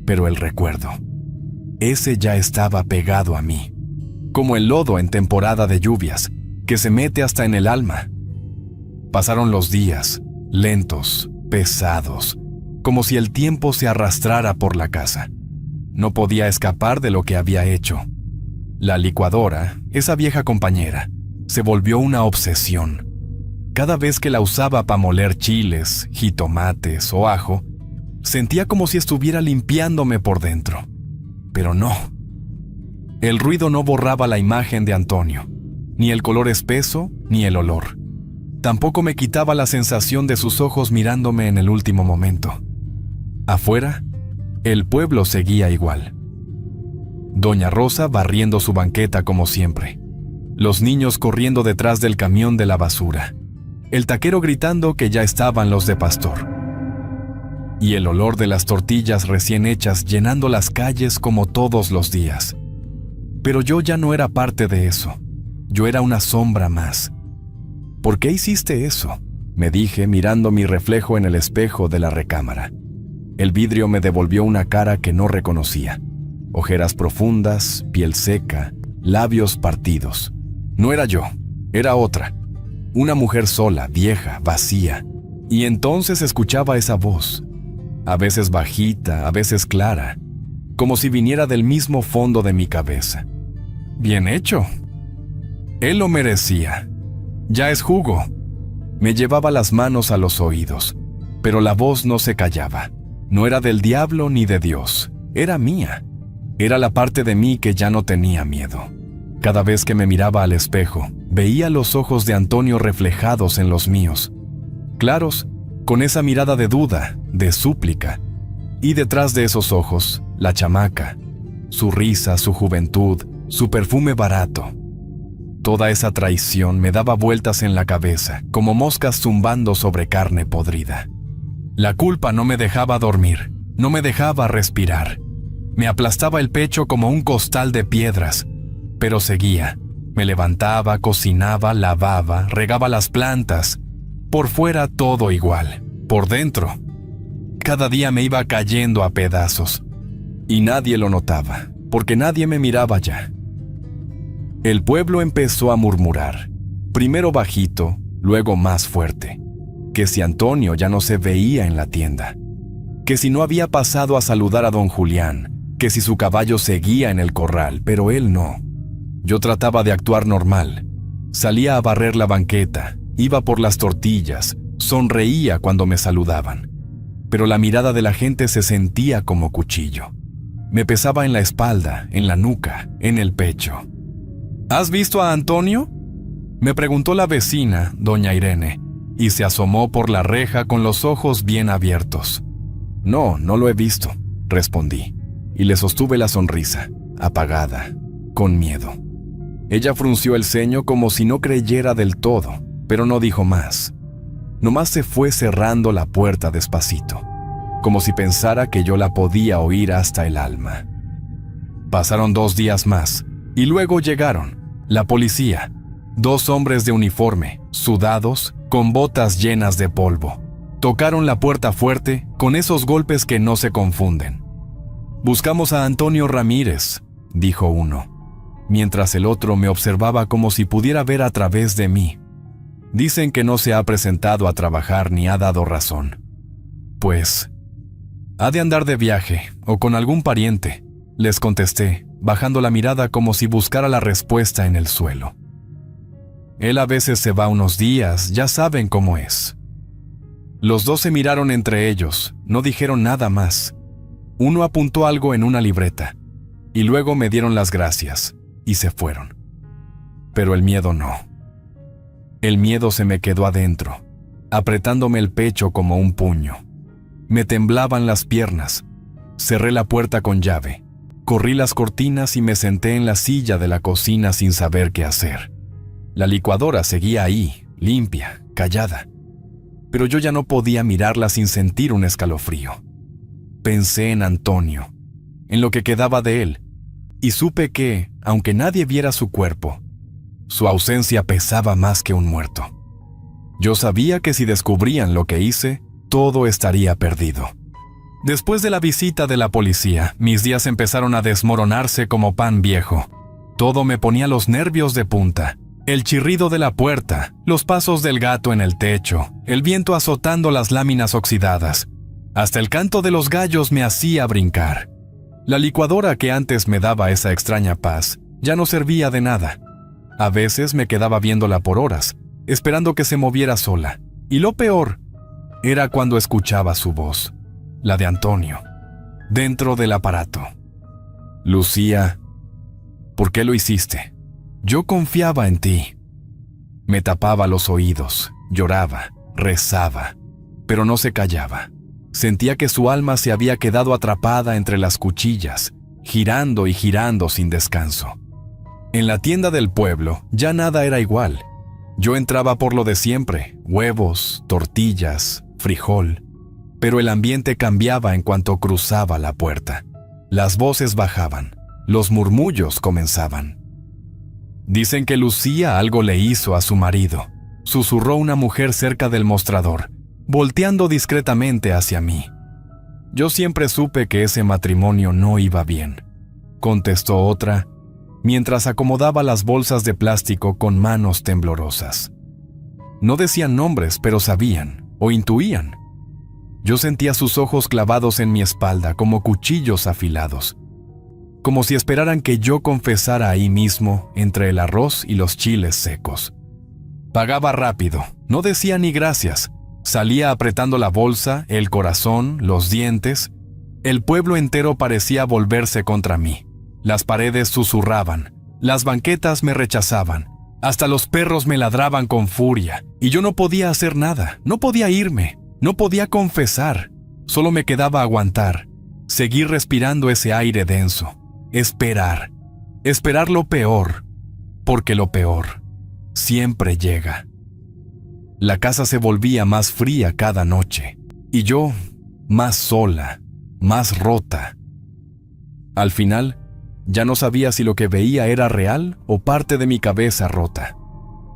Pero el recuerdo, ese ya estaba pegado a mí, como el lodo en temporada de lluvias, que se mete hasta en el alma. Pasaron los días, lentos, pesados, como si el tiempo se arrastrara por la casa. No podía escapar de lo que había hecho. La licuadora, esa vieja compañera, se volvió una obsesión. Cada vez que la usaba para moler chiles, jitomates o ajo, sentía como si estuviera limpiándome por dentro. Pero no. El ruido no borraba la imagen de Antonio, ni el color espeso, ni el olor. Tampoco me quitaba la sensación de sus ojos mirándome en el último momento. Afuera, el pueblo seguía igual. Doña Rosa barriendo su banqueta como siempre. Los niños corriendo detrás del camión de la basura. El taquero gritando que ya estaban los de Pastor. Y el olor de las tortillas recién hechas llenando las calles como todos los días. Pero yo ya no era parte de eso. Yo era una sombra más. ¿Por qué hiciste eso?, me dije mirando mi reflejo en el espejo de la recámara. El vidrio me devolvió una cara que no reconocía. Ojeras profundas, piel seca, labios partidos. No era yo, era otra. Una mujer sola, vieja, vacía. Y entonces escuchaba esa voz. A veces bajita, a veces clara, como si viniera del mismo fondo de mi cabeza. Bien hecho. Él lo merecía. Ya es jugo. Me llevaba las manos a los oídos, pero la voz no se callaba. No era del diablo ni de Dios, era mía. Era la parte de mí que ya no tenía miedo. Cada vez que me miraba al espejo, veía los ojos de Antonio reflejados en los míos. Claros, con esa mirada de duda, de súplica. Y detrás de esos ojos, la chamaca. Su risa, su juventud, su perfume barato. Toda esa traición me daba vueltas en la cabeza, como moscas zumbando sobre carne podrida. La culpa no me dejaba dormir, no me dejaba respirar. Me aplastaba el pecho como un costal de piedras, pero seguía. Me levantaba, cocinaba, lavaba, regaba las plantas. Por fuera todo igual, por dentro. Cada día me iba cayendo a pedazos. Y nadie lo notaba, porque nadie me miraba ya. El pueblo empezó a murmurar. Primero bajito, luego más fuerte. Que si Antonio ya no se veía en la tienda. Que si no había pasado a saludar a don Julián. Que si su caballo seguía en el corral, pero él no. Yo trataba de actuar normal. Salía a barrer la banqueta, iba por las tortillas, sonreía cuando me saludaban. Pero la mirada de la gente se sentía como cuchillo. Me pesaba en la espalda, en la nuca, en el pecho. ¿Has visto a Antonio?, me preguntó la vecina, doña Irene, y se asomó por la reja con los ojos bien abiertos. No, no lo he visto, respondí, y le sostuve la sonrisa, apagada, con miedo. Ella frunció el ceño como si no creyera del todo, pero no dijo más. Nomás se fue cerrando la puerta despacito, como si pensara que yo la podía oír hasta el alma. Pasaron 2 días más, y luego llegaron, la policía, 2 hombres de uniforme, sudados, con botas llenas de polvo. Tocaron la puerta fuerte, con esos golpes que no se confunden. «Buscamos a Antonio Ramírez», dijo uno, mientras el otro me observaba como si pudiera ver a través de mí. «Dicen que no se ha presentado a trabajar ni ha dado razón». «Pues, ha de andar de viaje, o con algún pariente», les contesté, bajando la mirada como si buscara la respuesta en el suelo. «Él a veces se va unos días, ya saben cómo es». Los 2 se miraron entre ellos, no dijeron nada más. Uno apuntó algo en una libreta, y luego me dieron las gracias, y se fueron. Pero el miedo no. El miedo se me quedó adentro, apretándome el pecho como un puño. Me temblaban las piernas. Cerré la puerta con llave, corrí las cortinas y me senté en la silla de la cocina sin saber qué hacer. La licuadora seguía ahí, limpia, callada. Pero yo ya no podía mirarla sin sentir un escalofrío. Pensé en Antonio, en lo que quedaba de él, y supe que, aunque nadie viera su cuerpo, su ausencia pesaba más que un muerto. Yo sabía que si descubrían lo que hice, todo estaría perdido. Después de la visita de la policía, mis días empezaron a desmoronarse como pan viejo. Todo me ponía los nervios de punta. El chirrido de la puerta, los pasos del gato en el techo, el viento azotando las láminas oxidadas. Hasta el canto de los gallos me hacía brincar. La licuadora que antes me daba esa extraña paz ya no servía de nada. A veces me quedaba viéndola por horas, esperando que se moviera sola. Y lo peor era cuando escuchaba su voz, la de Antonio, dentro del aparato. «Lucía, ¿por qué lo hiciste? Yo confiaba en ti». Me tapaba los oídos, lloraba, rezaba, pero no se callaba. Sentía que su alma se había quedado atrapada entre las cuchillas, girando y girando sin descanso. En la tienda del pueblo ya nada era igual. Yo entraba por lo de siempre, huevos, tortillas, frijol, pero el ambiente cambiaba en cuanto cruzaba la puerta. Las voces bajaban, los murmullos comenzaban. «Dicen que Lucía algo le hizo a su marido», susurró una mujer cerca del mostrador, volteando discretamente hacia mí. «Yo siempre supe que ese matrimonio no iba bien», contestó otra, mientras acomodaba las bolsas de plástico con manos temblorosas. No decían nombres, pero sabían, o intuían. Yo sentía sus ojos clavados en mi espalda como cuchillos afilados, como si esperaran que yo confesara ahí mismo entre el arroz y los chiles secos. Pagaba rápido, no decía ni gracias, salía apretando la bolsa, el corazón, los dientes. El pueblo entero parecía volverse contra mí. Las paredes susurraban, las banquetas me rechazaban, hasta los perros me ladraban con furia, y yo no podía hacer nada, no podía irme, no podía confesar, solo me quedaba aguantar, seguir respirando ese aire denso. Esperar lo peor, porque lo peor siempre llega. La casa se volvía más fría cada noche, y yo más sola, más rota. Al final, ya no sabía si lo que veía era real o parte de mi cabeza rota.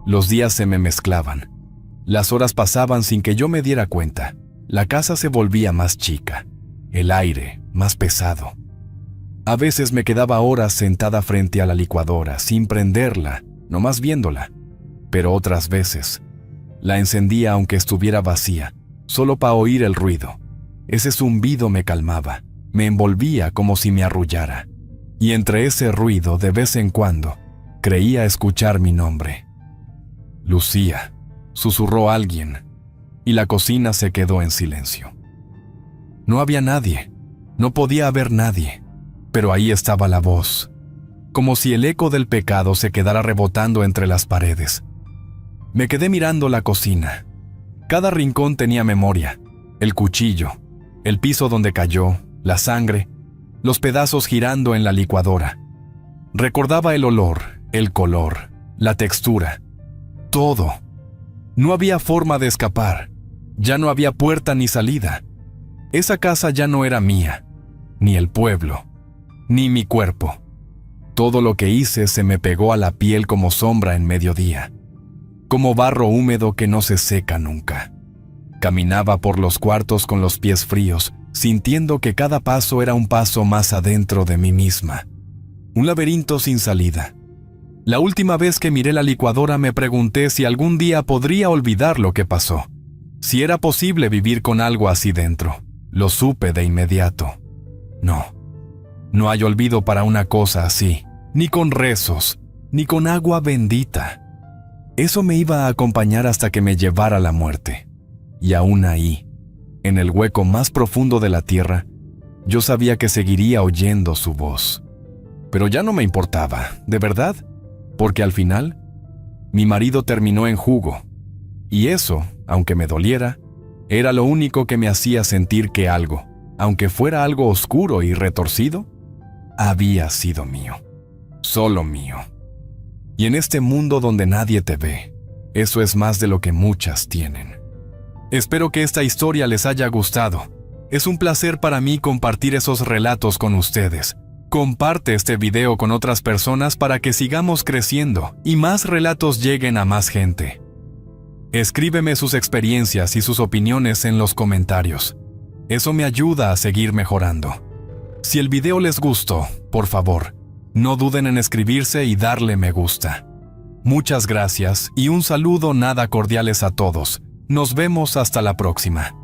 Los días se me mezclaban. Las horas pasaban sin que yo me diera cuenta. La casa se volvía más chica, el aire más pesado. A veces me quedaba horas sentada frente a la licuadora, sin prenderla, nomás viéndola. pero otras veces la encendía aunque estuviera vacía, solo para oír el ruido. Ese zumbido me calmaba, me envolvía como si me arrullara. Y entre ese ruido, de vez en cuando, creía escuchar mi nombre. Lucía, susurró alguien, y la cocina se quedó en silencio. No había nadie, no podía haber nadie, pero ahí estaba la voz, como si el eco del pecado se quedara rebotando entre las paredes. Me quedé mirando la cocina. Cada rincón tenía memoria, el cuchillo, el piso donde cayó, la sangre, los pedazos girando en la licuadora. Recordaba el olor, el color, la textura, todo. No había forma de escapar, ya no había puerta ni salida. Esa casa ya no era mía, ni el pueblo, ni mi cuerpo. Todo lo que hice se me pegó a la piel como sombra en mediodía, como barro húmedo que no se seca nunca. Caminaba por los cuartos con los pies fríos, sintiendo que cada paso era un paso más adentro de mí misma. Un laberinto sin salida. La última vez que miré la licuadora me pregunté si algún día podría olvidar lo que pasó. Si era posible vivir con algo así dentro. Lo supe de inmediato. No hay olvido para una cosa así, ni con rezos, ni con agua bendita. Eso me iba a acompañar hasta que me llevara la muerte. Y aún ahí, en el hueco más profundo de la tierra, yo sabía que seguiría oyendo su voz. Pero ya no me importaba, ¿de verdad? Porque al final, mi marido terminó en jugo. Y eso, aunque me doliera, era lo único que me hacía sentir que algo, aunque fuera algo oscuro y retorcido, había sido mío. Solo mío. Y en este mundo donde nadie te ve, eso es más de lo que muchas tienen. Espero que esta historia les haya gustado. Es un placer para mí compartir esos relatos con ustedes. Comparte este video con otras personas para que sigamos creciendo y más relatos lleguen a más gente. Escríbeme sus experiencias y sus opiniones en los comentarios. Eso me ayuda a seguir mejorando. Si el video les gustó, por favor, no duden en escribirse y darle me gusta. Muchas gracias y un saludo nada cordiales a todos. Nos vemos hasta la próxima.